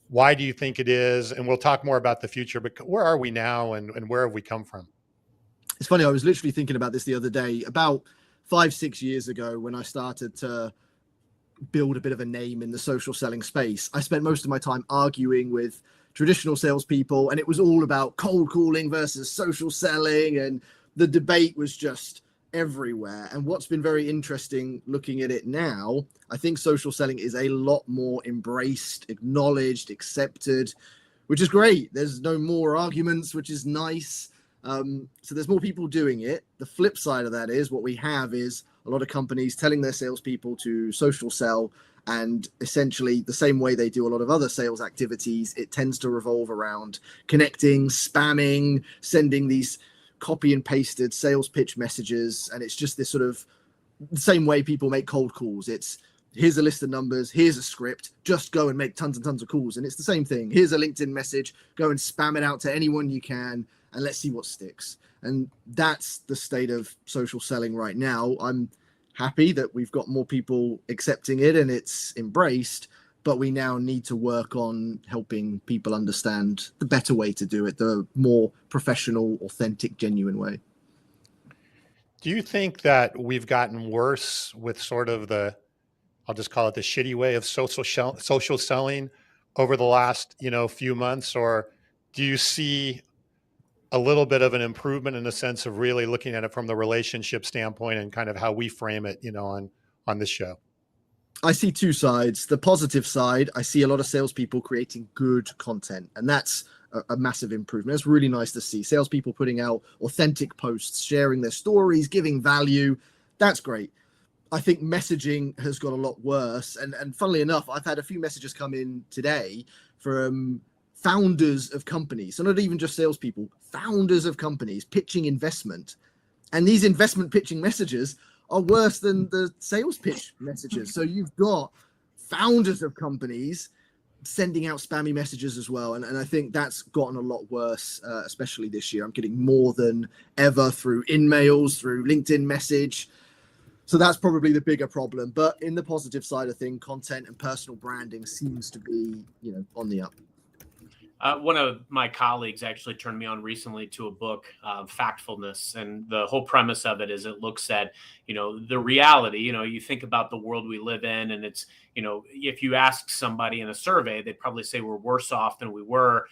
Why do you think it is? And we'll talk more about the future, but where are we now and where have we come from? It's funny, I was literally thinking about this the other day, about 5, 6 years ago when I started to build a bit of a name in the social selling space. I spent most of my time arguing with traditional salespeople, and it was all about cold calling versus social selling, and the debate was just everywhere. And what's been very interesting looking at it now, I think social selling is a lot more embraced, acknowledged, accepted, which is great. There's no more arguments, which is nice. So there's more people doing it. The flip side of that is what we have is a lot of companies telling their salespeople to social sell, and essentially the same way they do a lot of other sales activities, it tends to revolve around connecting, spamming, sending these copy and pasted sales pitch messages. And it's just this sort of the same way people make cold calls. It's here's a list of numbers, here's a script, just go and make tons and tons of calls. And it's the same thing. Here's a LinkedIn message, go and spam it out to anyone you can, and let's see what sticks. And that's the state of social selling right now. I'm happy that we've got more people accepting it and it's embraced, but we now need to work on helping people understand the better way to do it, the more professional, authentic, genuine way. Do you think that we've gotten worse with sort of I'll just call it the shitty way of social selling over the last, few months, or do you see a little bit of an improvement in the sense of really looking at it from the relationship standpoint and kind of how we frame it, on this show? I see two sides. The positive side, I see a lot of salespeople creating good content, and that's a massive improvement. It's really nice to see salespeople putting out authentic posts, sharing their stories, giving value. That's great. I think messaging has got a lot worse. And funnily enough, I've had a few messages come in today from founders of companies. So not even just salespeople, founders of companies pitching investment. And these investment pitching messages are worse than the sales pitch messages. So you've got founders of companies sending out spammy messages as well. And I think that's gotten a lot worse, especially this year. I'm getting more than ever through InMails, through LinkedIn message. So that's probably the bigger problem. But in the positive side of things, content and personal branding seems to be, on the up. One of my colleagues actually turned me on recently to a book, Factfulness. And the whole premise of it is it looks at, the reality, you think about the world we live in, and it's, if you ask somebody in a survey, they'd probably say we're worse off than we were